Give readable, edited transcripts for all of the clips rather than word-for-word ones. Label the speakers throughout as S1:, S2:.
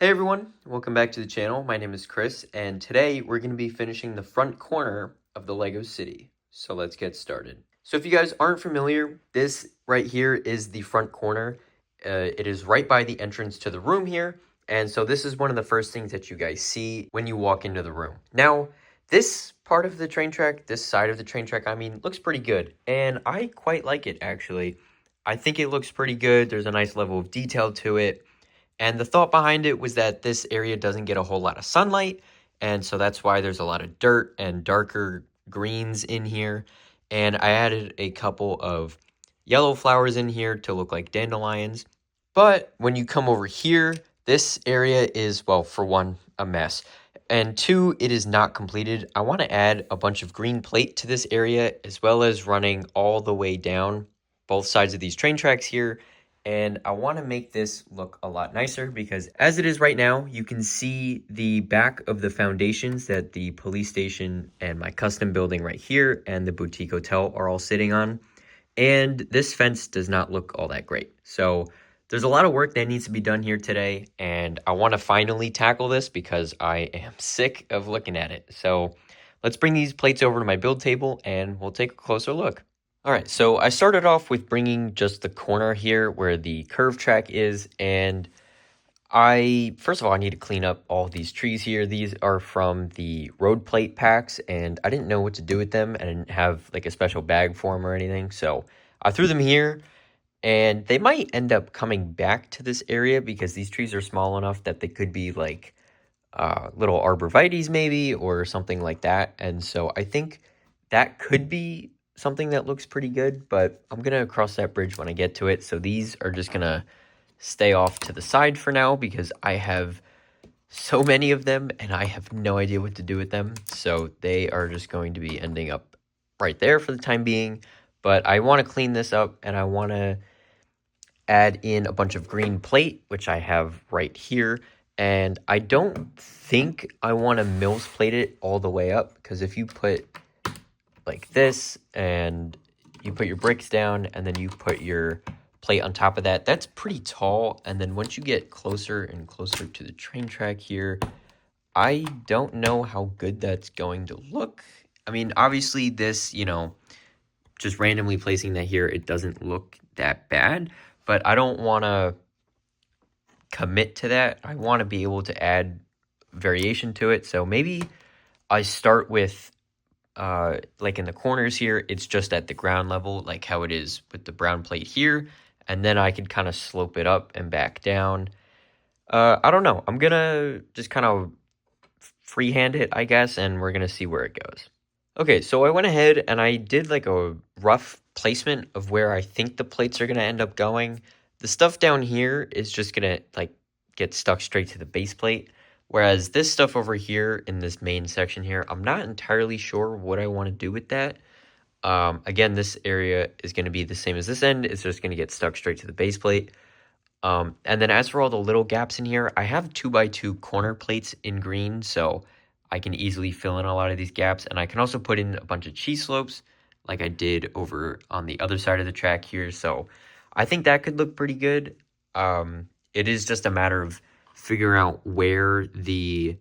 S1: Hey everyone, welcome back to the channel. My name is Chris, and today we're going to be finishing the front corner of the Lego City. So let's get started. So if you guys aren't familiar, this right here is the front corner. It is right by the entrance to the room here, and so this is one of the first things that you guys see when you walk into the room. Now, this part of the train track, this side of the train track, looks pretty good, and I quite like it actually. I think it looks pretty good. There's a nice level of detail to it. And the thought behind it was that this area doesn't get a whole lot of sunlight, and so that's why there's a lot of dirt and darker greens in here. And I added a couple of yellow flowers in here to look like dandelions. But when you come over here, this area is, well, for one, a mess. And two, it is not completed. I want to add a bunch of green plate to this area, as well as running all the way down both sides of these train tracks here. And I want to make this look a lot nicer because as it is right now, you can see the back of the foundations that the police station and my custom building right here and the boutique hotel are all sitting on. And this fence does not look all that great. So there's a lot of work that needs to be done here today. And I want to finally tackle this because I am sick of looking at it. So let's bring these plates over to my build table and we'll take a closer look. All right, so I started off with bringing just the corner here where the curve track is, and first of all, I need to clean up all of these trees here. These are from the road plate packs, and I didn't know what to do with them. I didn't have like a special bag for them or anything, so I threw them here, and they might end up coming back to this area because these trees are small enough that they could be like little arborvitaes maybe, or something like that, and so I think that could be something that looks pretty good, but I'm gonna cross that bridge when I get to it. So these are just gonna stay off to the side for now because I have so many of them and I have no idea what to do with them. So they are just going to be ending up right there for the time being. But I want to clean this up and I want to add in a bunch of green plate, which I have right here. And I don't think I want to Mills plate it all the way up because if you put like this and you put your bricks down and then you put your plate on top of that, that's pretty tall. And then once you get closer and closer to the train track here, I don't know how good that's going to look. I mean, obviously this, just randomly placing that here, it doesn't look that bad, but I don't want to commit to that. I want to be able to add variation to it. So maybe I start with like in the corners here, it's just at the ground level, like how it is with the brown plate here. And then I can kind of slope it up and back down. I don't know. I'm going to just kind of freehand it, I guess, and we're going to see where it goes. Okay, so I went ahead and I did like a rough placement of where I think the plates are going to end up going. The stuff down here is just going to like get stuck straight to the base plate. Whereas this stuff over here in this main section here, I'm not entirely sure what I want to do with that. Again, this area is going to be the same as this end. It's just going to get stuck straight to the base plate. And then as for all the little gaps in here, I have 2x2 corner plates in green, so I can easily fill in a lot of these gaps. And I can also put in a bunch of cheese slopes like I did over on the other side of the track here. So I think that could look pretty good. It is just a matter of figure out where the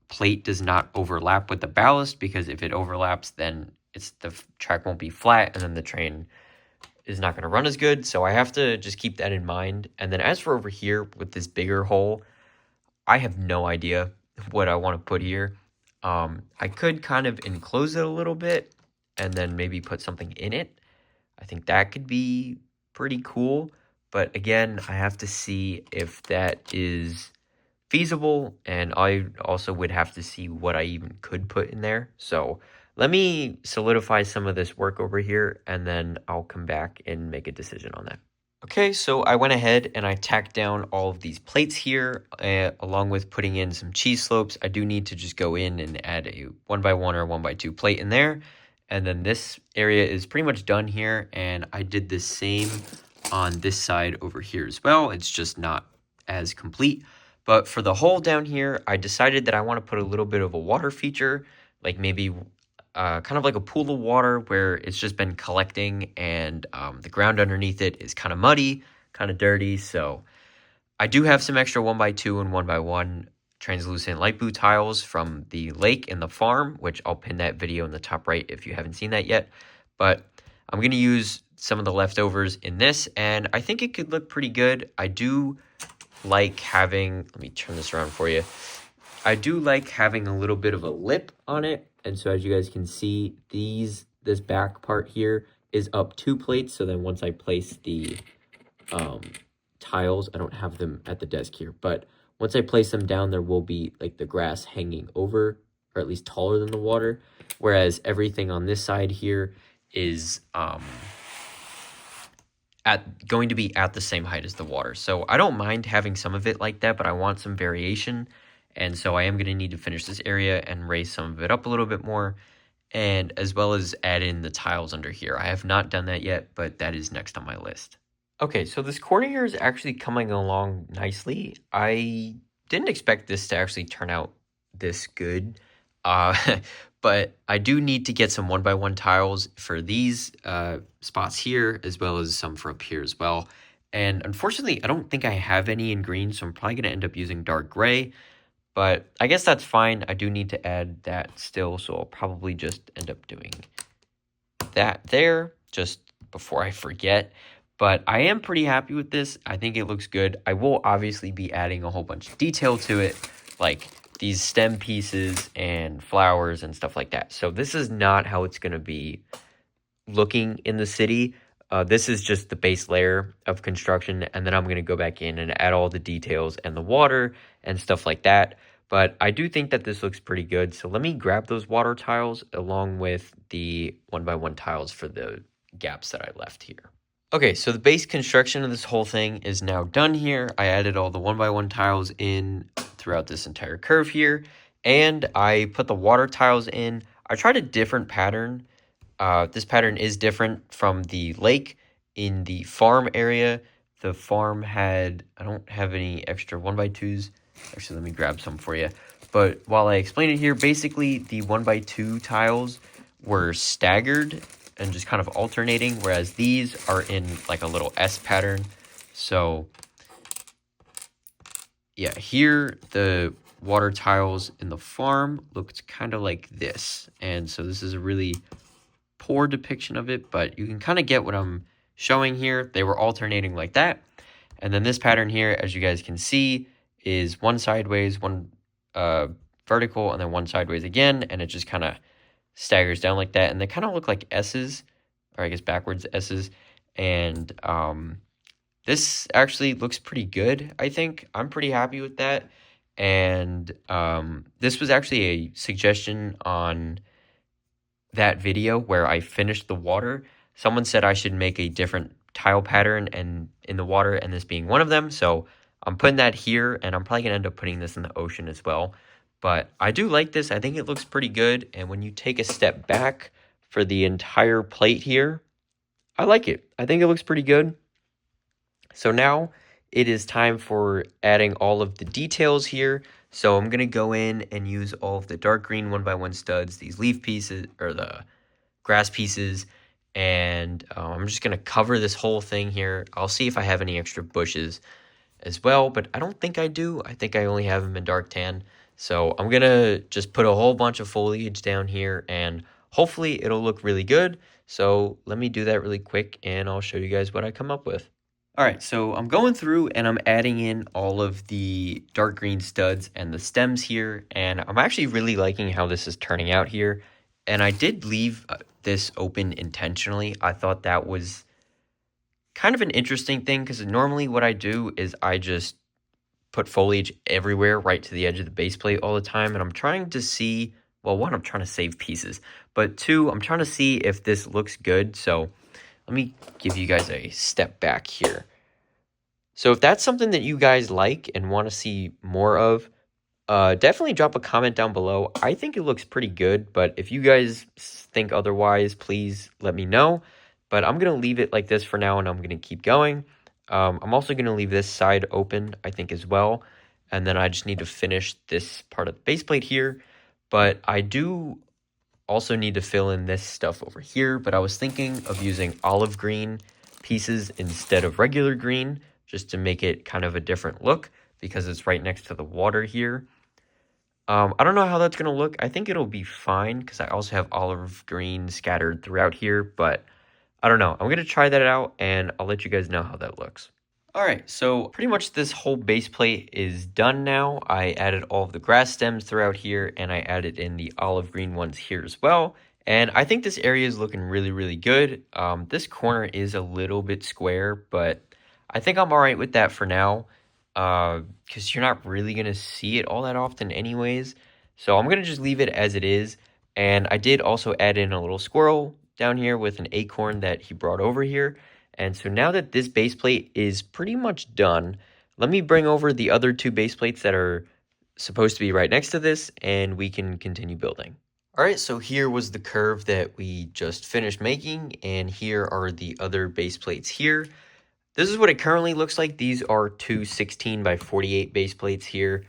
S1: plate does not overlap with the ballast, because if it overlaps, then the track won't be flat and then the train is not going to run as good. So I have to just keep that in mind. And then as for over here with this bigger hole, I have no idea what I want to put here. I could kind of enclose it a little bit and then maybe put something in it. I think that could be pretty cool. But again, I have to see if that is feasible, and I also would have to see what I even could put in there. So let me solidify some of this work over here, and then I'll come back and make a decision on that. Okay, so I went ahead and I tacked down all of these plates here, along with putting in some cheese slopes. I do need to just go in and add a 1x1 or 1x2 plate in there. And then this area is pretty much done here, and I did the same on this side over here as well. It's just not as complete. But for the hole down here, I decided that I want to put a little bit of a water feature, like maybe kind of like a pool of water where it's just been collecting, and the ground underneath it is kind of muddy, kind of dirty. So I do have some extra 1x2 and 1x1 translucent light blue tiles from the lake and the farm, which I'll pin that video in the top right if you haven't seen that yet. But I'm going to use some of the leftovers in this, and I think it could look pretty good. I do like having, let me turn this around for you. I do like having a little bit of a lip on it. And so as you guys can see, this back part here is up 2 plates. So then once I place the tiles, I don't have them at the desk here, but once I place them down, there will be like the grass hanging over, or at least taller than the water. Whereas everything on this side here is going to be at the same height as the water. So I don't mind having some of it like that, but I want some variation. And so I am going to need to finish this area and raise some of it up a little bit more, and as well as add in the tiles under here. I have not done that yet, but that is next on my list. Okay, so this corner here is actually coming along nicely. I didn't expect this to actually turn out this good, but I do need to get some 1x1 tiles for these spots here, as well as some for up here as well. And unfortunately, I don't think I have any in green, so I'm probably going to end up using dark gray. But I guess that's fine. I do need to add that still, so I'll probably just end up doing that there just before I forget. But I am pretty happy with this. I think it looks good. I will obviously be adding a whole bunch of detail to it, like these stem pieces and flowers and stuff like that. So this is not how it's going to be looking in the city. This is just the base layer of construction, and then I'm going to go back in and add all the details and the water and stuff like that. But I do think that this looks pretty good. So let me grab those water tiles along with the 1x1 tiles for the gaps that I left here. Okay, so the base construction of this whole thing is now done here. I added all the 1x1 tiles in throughout this entire curve here, and I put the water tiles in. I tried a different pattern. This pattern is different from the lake. In the farm area, the farm had, I don't have any extra 1x2s. Actually, let me grab some for you. But while I explain it here, basically the 1x2 tiles were staggered and just kind of alternating, whereas these are in like a little S pattern. So yeah, here the water tiles in the farm looked kind of like this. And so this is a really poor depiction of it, but you can kind of get what I'm showing here. They were alternating like that. And then this pattern here, as you guys can see, is one sideways, one vertical, and then one sideways again. And it just kind of staggers down like that. And they kind of look like S's, or I guess backwards S's. And this actually looks pretty good, I think. I'm pretty happy with that. And this was actually a suggestion on that video where I finished the water. Someone said I should make a different tile pattern and in the water, and this being one of them. So I'm putting that here, and I'm probably gonna end up putting this in the ocean as well. But I do like this. I think it looks pretty good. And when you take a step back for the entire plate here, I like it. I think it looks pretty good. So now it is time for adding all of the details here. So I'm going to go in and use all of the dark green 1x1 studs, these leaf pieces, or the grass pieces, and I'm just going to cover this whole thing here. I'll see if I have any extra bushes as well, but I don't think I do. I think I only have them in dark tan. So I'm going to just put a whole bunch of foliage down here, and hopefully it'll look really good. So let me do that really quick, and I'll show you guys what I come up with. All right, so I'm going through and I'm adding in all of the dark green studs and the stems here, and I'm actually really liking how this is turning out here. And I did leave this open intentionally. I thought that was kind of an interesting thing, because normally what I do is I just put foliage everywhere right to the edge of the base plate all the time, and I'm trying to see, well, one, I'm trying to save pieces, but two, I'm trying to see if this looks good. So let me give you guys a step back here. So if that's something that you guys like and want to see more of, definitely drop a comment down below. I think it looks pretty good, but if you guys think otherwise, please let me know. But I'm going to leave it like this for now, and I'm going to keep going. I'm also going to leave this side open, I think, as well. And then I just need to finish this part of the base plate here. But I do also need to fill in this stuff over here. But I was thinking of using olive green pieces instead of regular green, just to make it kind of a different look because it's right next to the water here. I don't know how that's going to look. I think it'll be fine because I also have olive green scattered throughout here, but I don't know. I'm going to try that out and I'll let you guys know how that looks. All right, so pretty much this whole base plate is done now. I added all of the grass stems throughout here and I added in the olive green ones here as well. And I think this area is looking really, really good. This corner is a little bit square, but I think I'm all right with that for now because you're not really going to see it all that often anyways. So I'm going to just leave it as it is. And I did also add in a little squirrel down here with an acorn that he brought over here. And so now that this base plate is pretty much done, let me bring over the other two base plates that are supposed to be right next to this, and we can continue building. All right, so here was the curve that we just finished making, and here are the other base plates here. This is what it currently looks like. These are two 16 by 48 base plates here.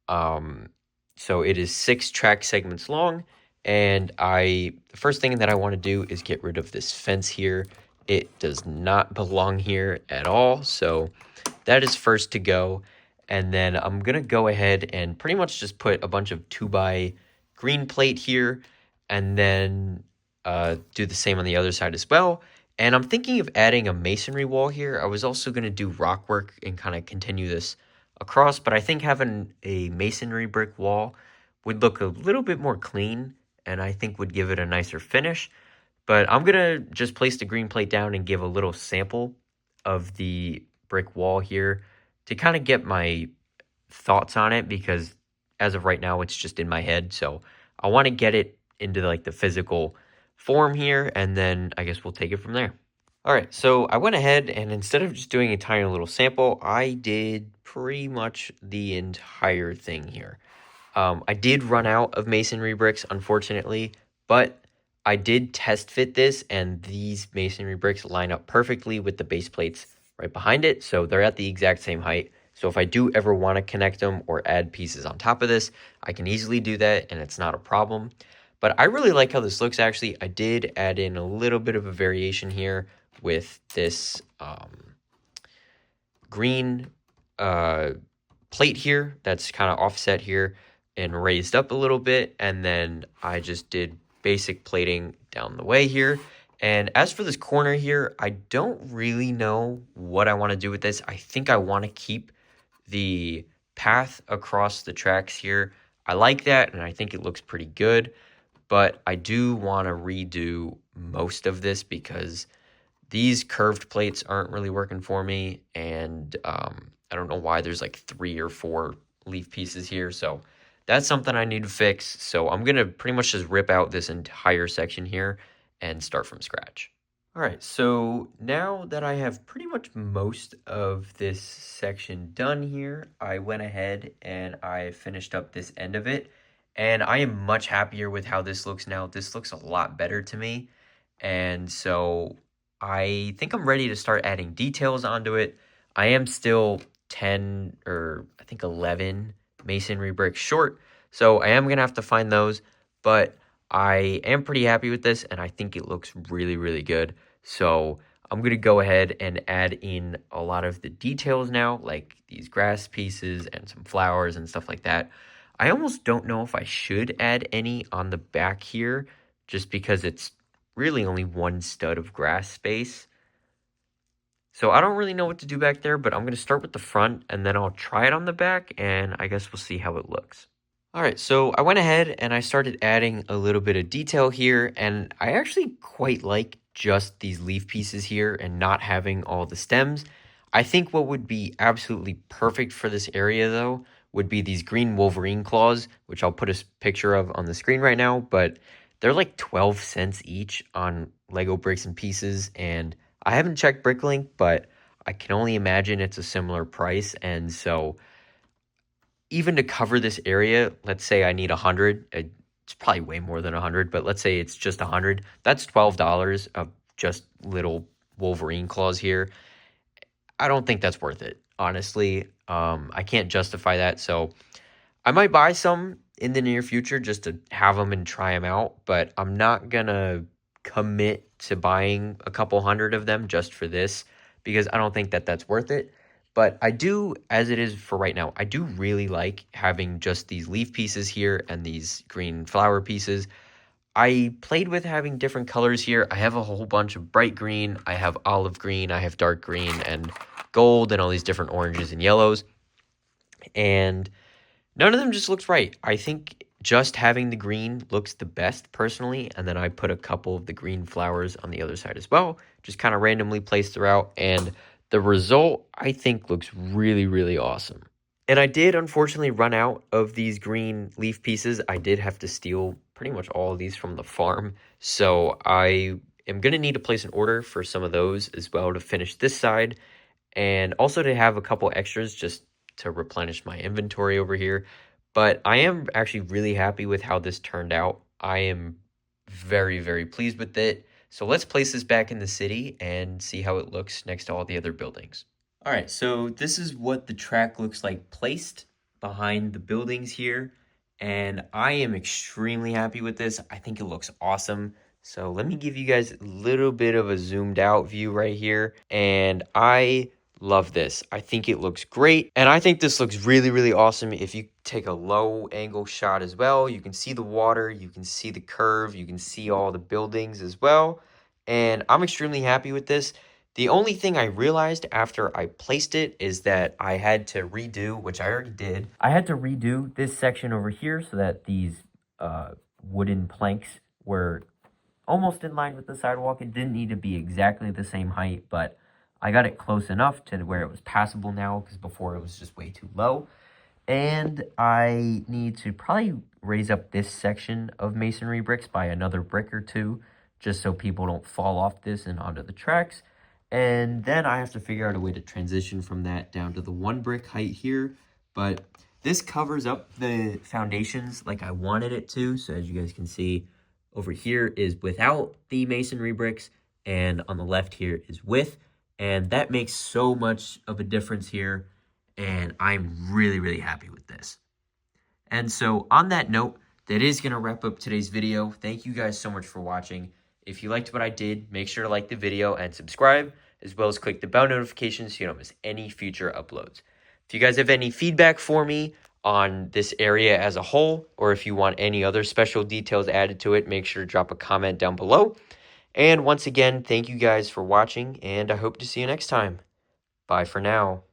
S1: So it is 6 track segments long, and the first thing that I want to do is get rid of this fence here. It does not belong here at all, so that is first to go. And then I'm going to go ahead and pretty much just put a bunch of 2x green plate here, and then do the same on the other side as well. And I'm thinking of adding a masonry wall here. I was also going to do rock work and kind of continue this across, but I think having a masonry brick wall would look a little bit more clean, and I think would give it a nicer finish. But I'm going to just place the green plate down and give a little sample of the brick wall here to kind of get my thoughts on it, because as of right now, it's just in my head. So I want to get it into like the physical form here, and then I guess we'll take it from there. All right, so I went ahead and instead of just doing a tiny little sample, I did pretty much the entire thing here. I did run out of masonry bricks, unfortunately, but I did test fit this, and these masonry bricks line up perfectly with the base plates right behind it, so they're at the exact same height. So if I do ever want to connect them or add pieces on top of this, I can easily do that, and it's not a problem. But I really like how this looks, actually. I did add in a little bit of a variation here with this green plate here that's kind of offset here and raised up a little bit, and then I just did basic plating down the way here. And as for this corner here, I don't really know what I want to do with this. I think I want to keep the path across the tracks here. I like that, and I think it looks pretty good, but I do want to redo most of this because these curved plates aren't really working for me, and I don't know why there's like 3 or 4 leaf pieces here, so that's something I need to fix. So I'm going to pretty much just rip out this entire section here and start from scratch. All right, so now that I have pretty much most of this section done here, I went ahead and I finished up this end of it, and I am much happier with how this looks now. This looks a lot better to me, and so I think I'm ready to start adding details onto it. I am still 10 or I think 11 masonry bricks short, so I am gonna have to find those, but I am pretty happy with this, and I think it looks really, really good. So I'm gonna go ahead and add in a lot of the details now, like these grass pieces and some flowers and stuff like that. I almost don't know if I should add any on the back here, just because it's really only one stud of grass space. So I don't really know what to do back there, but I'm going to start with the front, and then I'll try it on the back, and I guess we'll see how it looks. All right, so I went ahead and I started adding a little bit of detail here, and I actually quite like just these leaf pieces here and not having all the stems. I think what would be absolutely perfect for this area, though, would be these green Wolverine claws, which I'll put a picture of on the screen right now, but they're like 12 cents each on Lego Bricks and Pieces, and I haven't checked Bricklink, but I can only imagine it's a similar price. And so even to cover this area, let's say I need 100. It's probably way more than 100, but let's say it's just 100. That's $12 of just little Wolverine claws here. I don't think that's worth it, honestly. I can't justify that. So I might buy some in the near future just to have them and try them out, but I'm not going to commit to buying a couple hundred of them just for this, because I don't think that that's worth it. But I do, as it is for right now, I do really like having just these leaf pieces here and these green flower pieces. I played with having different colors here. I have a whole bunch of bright green, I have olive green, I have dark green and gold and all these different oranges and yellows. And none of them just looks right. I think just having the green looks the best personally. And then I put a couple of the green flowers on the other side as well, just kind of randomly placed throughout. And the result, I think, looks really, really awesome. And I did unfortunately run out of these green leaf pieces. I did have to steal pretty much all of these from the farm. So I am going to need to place an order for some of those as well to finish this side. And also to have a couple extras just to replenish my inventory over here. But I am actually really happy with how this turned out. I am very, very pleased with it. So let's place this back in the city and see how it looks next to all the other buildings. All right, so this is what the track looks like placed behind the buildings here. And I am extremely happy with this. I think it looks awesome. So let me give you guys a little bit of a zoomed out view right here. And I love this. I think it looks great. And I think this looks really, really awesome. If you take a low angle shot as well, you can see the water, you can see the curve, you can see all the buildings as well. And I'm extremely happy with this. The only thing I realized after I placed it is that I had to redo, which I already did. I had to redo this section over here so that these wooden planks were almost in line with the sidewalk. It didn't need to be exactly the same height, but I got it close enough to where it was passable now, because before it was just way too low. And I need to probably raise up this section of masonry bricks by another brick or two, just so people don't fall off this and onto the tracks. And then I have to figure out a way to transition from that down to the 1 brick height here. But this covers up the foundations like I wanted it to. So as you guys can see, over here is without the masonry bricks, and on the left here is with. And that makes so much of a difference here. And I'm really, really happy with this. And so on that note, that is going to wrap up today's video. Thank you guys so much for watching. If you liked what I did, make sure to like the video and subscribe, as well as click the bell notification so you don't miss any future uploads. If you guys have any feedback for me on this area as a whole, or if you want any other special details added to it, make sure to drop a comment down below. And once again, thank you guys for watching, and I hope to see you next time. Bye for now.